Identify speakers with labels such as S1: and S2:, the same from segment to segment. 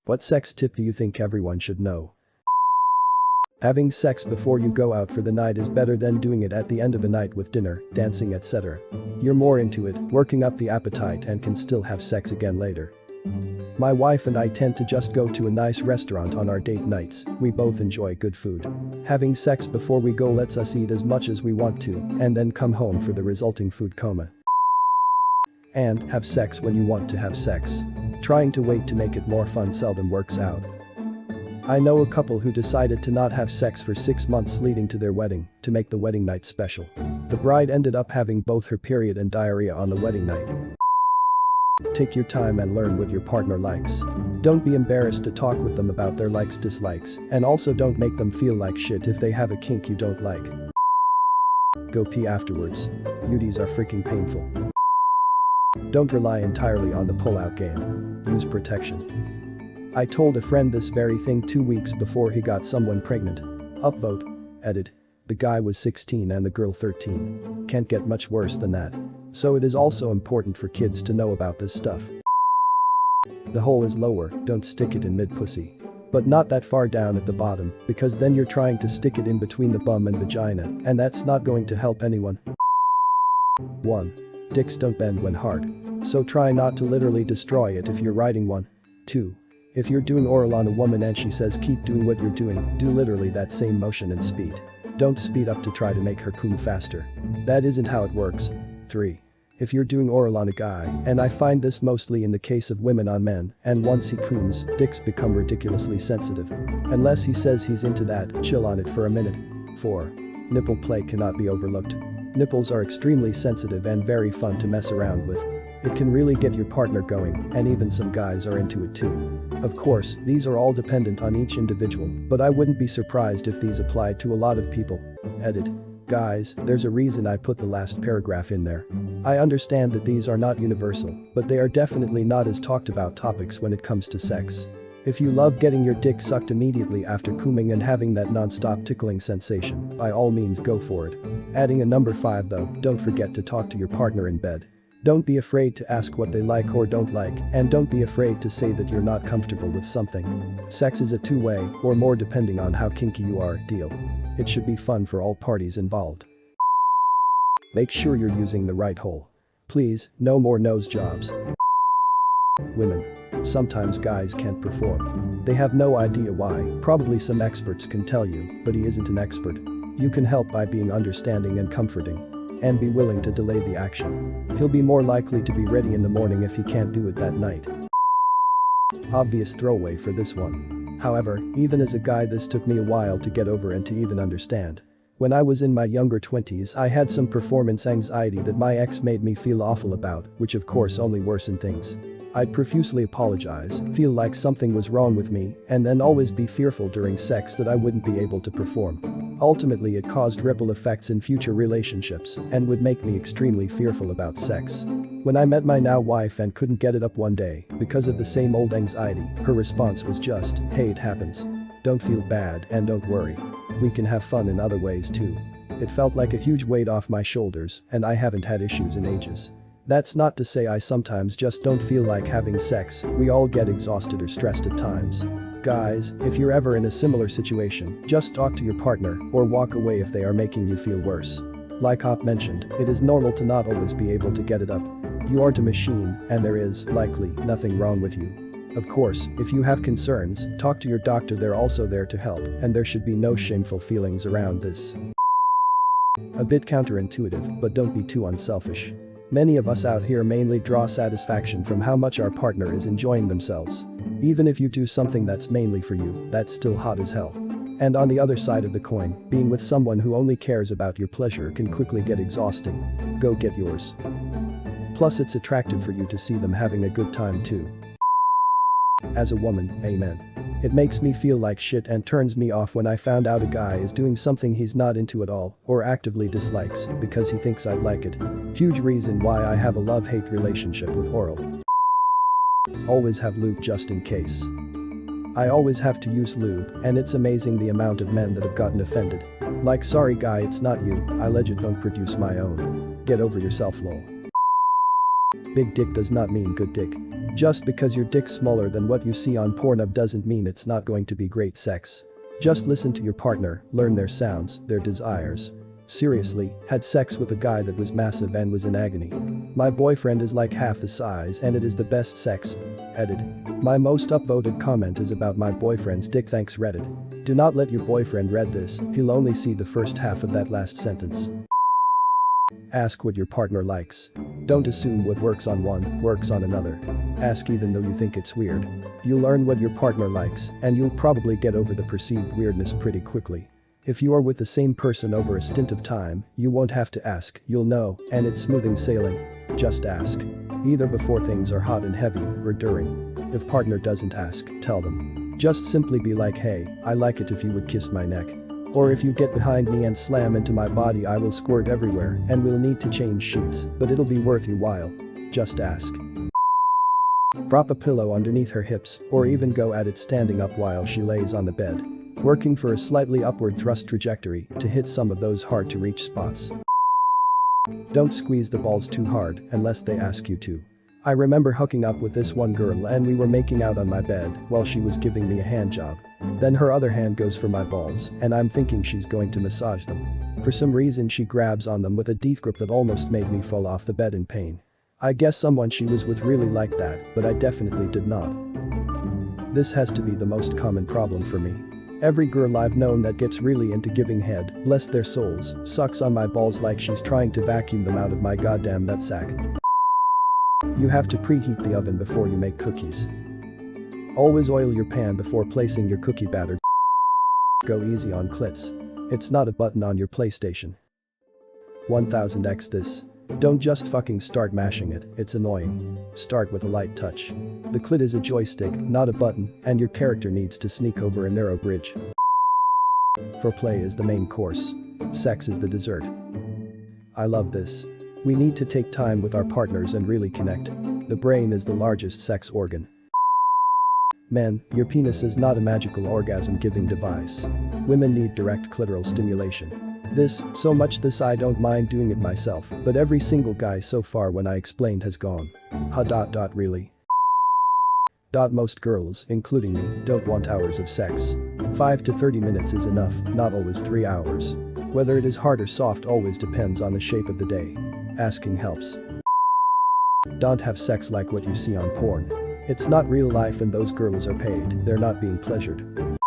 S1: What sex tip do you think everyone should know? Having sex before you go out for the night is better than doing it at the end of a night with dinner, dancing, etc. You're more into it, working up the appetite, and can still have sex again later. My wife and I tend to just go to a nice restaurant on our date nights. We both enjoy good food. Having sex before we go lets us eat as much as we want to and then come home for the resulting food coma. And have sex when you want to have sex. Trying to wait to make it more fun seldom works out. I know a couple who decided to not have sex for 6 months leading to their wedding to make the wedding night special. The bride ended up having both her period and diarrhea on the wedding night. Take your time and learn what your partner likes. Don't be embarrassed to talk with them about their likes dislikes, and also don't make them feel like shit if they have a kink you don't like. Go pee afterwards. UTIs are freaking painful. Don't rely entirely on the pull-out game. Use protection. I told a friend this very thing 2 weeks before he got someone pregnant. Upvote. Edit. The guy was 16 and the girl 13. Can't get much worse than that. So it is also important for kids to know about this stuff. The hole is lower, don't stick it in mid-pussy. But not that far down at the bottom, because then you're trying to stick it in between the bum and vagina, and that's not going to help anyone. 1. Dicks don't bend when hard. So try not to literally destroy it if you're riding one. 2. If you're doing oral on a woman and she says keep doing what you're doing, do literally that same motion and speed. Don't speed up to try to make her come faster. That isn't how it works. 3. If you're doing oral on a guy, and I find this mostly in the case of women on men, and once he comes, dicks become ridiculously sensitive. Unless he says he's into that, chill on it for a minute. 4. Nipple play cannot be overlooked. Nipples are extremely sensitive and very fun to mess around with. It can really get your partner going, and even some guys are into it too. Of course, these are all dependent on each individual, but I wouldn't be surprised if these applied to a lot of people. Edit. Guys, there's a reason I put the last paragraph in there. I understand that these are not universal, but they are definitely not as talked about topics when it comes to sex. If you love getting your dick sucked immediately after coming and having that non-stop tickling sensation, by all means go for it. Adding a number 5 though, don't forget to talk to your partner in bed. Don't be afraid to ask what they like or don't like, and don't be afraid to say that you're not comfortable with something. Sex is a two-way, or more depending on how kinky you are, deal. It should be fun for all parties involved. Make sure you're using the right hole. Please, no more nose jobs. Women. Sometimes guys can't perform. They have no idea why, probably some experts can tell you, but he isn't an expert. You can help by being understanding and comforting. And be willing to delay the action. He'll be more likely to be ready in the morning if he can't do it that night. Obvious throwaway for this one. However, even as a guy this took me a while to get over and to even understand. When I was in my younger 20s I had some performance anxiety that my ex made me feel awful about, which of course only worsened things. I'd profusely apologize, feel like something was wrong with me, and then always be fearful during sex that I wouldn't be able to perform. Ultimately it caused ripple effects in future relationships and would make me extremely fearful about sex. When I met my now wife and couldn't get it up one day because of the same old anxiety, her response was just, hey, it happens. Don't feel bad and don't worry. We can have fun in other ways too. It felt like a huge weight off my shoulders, and I haven't had issues in ages. That's not to say I sometimes just don't feel like having sex, we all get exhausted or stressed at times. Guys, if you're ever in a similar situation, just talk to your partner or walk away if they are making you feel worse. Like Hop mentioned, it is normal to not always be able to get it up. You aren't a machine, and there is, likely, nothing wrong with you. Of course, if you have concerns, talk to your doctor, they're also there to help, and there should be no shameful feelings around this. A bit counterintuitive, but don't be too unselfish. Many of us out here mainly draw satisfaction from how much our partner is enjoying themselves. Even if you do something that's mainly for you, that's still hot as hell. And on the other side of the coin, being with someone who only cares about your pleasure can quickly get exhausting. Go get yours. Plus it's attractive for you to see them having a good time too. As a woman, amen. It makes me feel like shit and turns me off when I found out a guy is doing something he's not into at all or actively dislikes because he thinks I'd like it. Huge reason why I have a love-hate relationship with oral. Always have lube just in case. I always have to use lube, and it's amazing the amount of men that have gotten offended. Like, sorry guy, it's not you, I legit don't produce my own. Get over yourself lol. Big dick does not mean good dick. Just because your dick's smaller than what you see on Pornhub doesn't mean it's not going to be great sex. Just listen to your partner, learn their sounds, their desires. Seriously, had sex with a guy that was massive and was in agony. My boyfriend is like half the size and it is the best sex. Edit. My most upvoted comment is about my boyfriend's dick, thanks Reddit. Do not let your boyfriend read this, he'll only see the first half of that last sentence. Ask what your partner likes. Don't assume what works on one, works on another. Ask even though you think it's weird. You'll learn what your partner likes, and you'll probably get over the perceived weirdness pretty quickly. If you are with the same person over a stint of time, you won't have to ask, you'll know, and it's smoothing sailing. Just ask. Either before things are hot and heavy, or during. If partner doesn't ask, tell them. Just simply be like, hey, I like it if you would kiss my neck. Or if you get behind me and slam into my body, I will squirt everywhere and we'll need to change sheets, but it'll be worth your while. Just ask. Prop a pillow underneath her hips, or even go at it standing up while she lays on the bed. Working for a slightly upward thrust trajectory to hit some of those hard to reach spots. Don't squeeze the balls too hard unless they ask you to. I remember hooking up with this one girl and we were making out on my bed while she was giving me a hand job. Then her other hand goes for my balls and I'm thinking she's going to massage them. For some reason she grabs on them with a deep grip that almost made me fall off the bed in pain. I guess someone she was with really liked that, but I definitely did not. This has to be the most common problem for me. Every girl I've known that gets really into giving head, bless their souls, sucks on my balls like she's trying to vacuum them out of my goddamn nutsack. You have to preheat the oven before you make cookies. Always oil your pan before placing your cookie batter. Go easy on clits. It's not a button on your PlayStation. 1000x this. Don't just fucking start mashing it, it's annoying. Start with a light touch. The clit is a joystick, not a button, and your character needs to sneak over a narrow bridge. Foreplay is the main course. Sex is the dessert. I love this. We need to take time with our partners and really connect. The brain is the largest sex organ. Men, your penis is not a magical orgasm-giving device. Women need direct clitoral stimulation. So much this I don't mind doing it myself, but every single guy so far when I explained has gone. Really? Most girls, including me, don't want hours of sex. 5 to 30 minutes is enough, not always 3 hours. Whether it is hard or soft always depends on the shape of the day. Asking helps. Don't have sex like what you see on porn. It's not real life and those girls are paid, they're not being pleasured.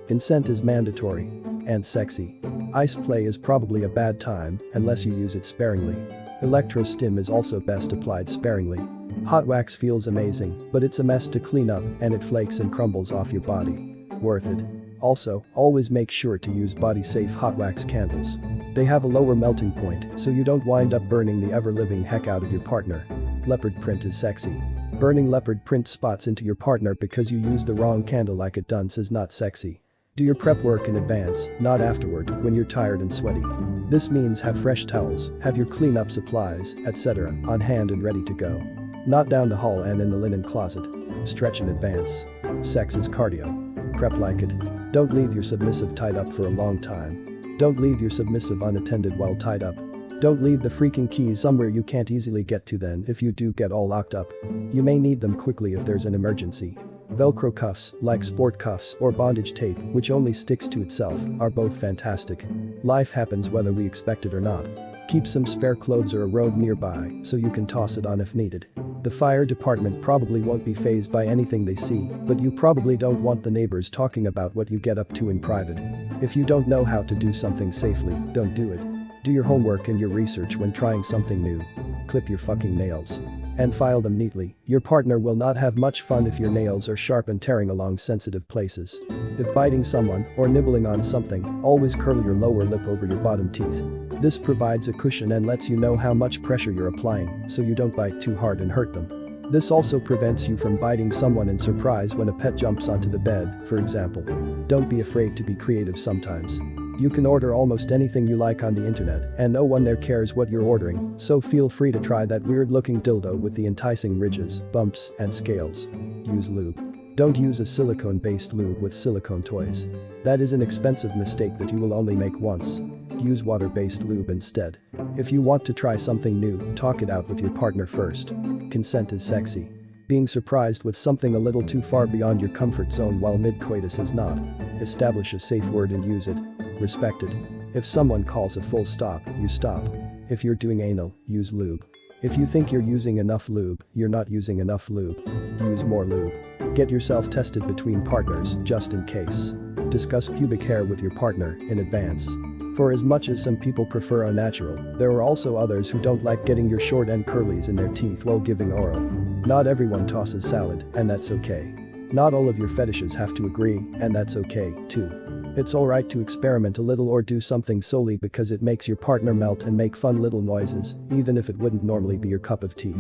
S1: Consent is mandatory. And sexy. Ice play is probably a bad time, unless you use it sparingly. Electro-stim is also best applied sparingly. Hot wax feels amazing, but it's a mess to clean up and it flakes and crumbles off your body. Worth it. Also, always make sure to use body-safe hot wax candles. They have a lower melting point, so you don't wind up burning the ever-living heck out of your partner. Leopard print is sexy. Burning leopard print spots into your partner because you used the wrong candle like a dunce is not sexy. Do your prep work in advance, not afterward, when you're tired and sweaty. This means have fresh towels, have your cleanup supplies, etc., on hand and ready to go. Not down the hall and in the linen closet. Stretch in advance. Sex is cardio. Prep like it. Don't leave your submissive tied up for a long time. Don't leave your submissive unattended while tied up. Don't leave the freaking keys somewhere you can't easily get to then if you do get all locked up. You may need them quickly if there's an emergency. Velcro cuffs, like sport cuffs or bondage tape, which only sticks to itself, are both fantastic. Life happens whether we expect it or not. Keep some spare clothes or a robe nearby so you can toss it on if needed. The fire department probably won't be fazed by anything they see, but you probably don't want the neighbors talking about what you get up to in private. If you don't know how to do something safely, don't do it. Do your homework and your research when trying something new. Clip your fucking nails. And file them neatly. Your partner will not have much fun if your nails are sharp and tearing along sensitive places. If biting someone or nibbling on something, always curl your lower lip over your bottom teeth. This provides a cushion and lets you know how much pressure you're applying so you don't bite too hard and hurt them. This also prevents you from biting someone in surprise when a pet jumps onto the bed, for example. Don't be afraid to be creative sometimes. You can order almost anything you like on the internet and no one there cares what you're ordering, so feel free to try that weird-looking dildo with the enticing ridges, bumps, and scales. Use lube. Don't use a silicone-based lube with silicone toys. That is an expensive mistake that you will only make once. Use water-based lube instead. If you want to try something new, talk it out with your partner first. Consent is sexy. Being surprised with something a little too far beyond your comfort zone while mid-coitus is not. Establish a safe word and use it. Respect it. If someone calls a full stop, you stop. If you're doing anal, use lube. If you think you're using enough lube, you're not using enough lube. Use more lube. Get yourself tested between partners, just in case. Discuss pubic hair with your partner in advance. For as much as some people prefer unnatural, there are also others who don't like getting your short end curlies in their teeth while giving oral. Not everyone tosses salad, and that's okay. Not all of your fetishes have to agree, and that's okay, too. It's alright to experiment a little or do something solely because it makes your partner melt and make fun little noises, even if it wouldn't normally be your cup of tea.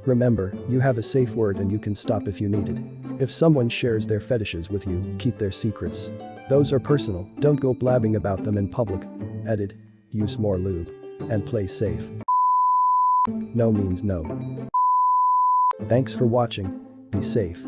S1: Remember, you have a safe word and you can stop if you need it. If someone shares their fetishes with you, keep their secrets. Those are personal, don't go blabbing about them in public. Edit. Use more lube. And play safe. No means no. Thanks for watching. Be safe.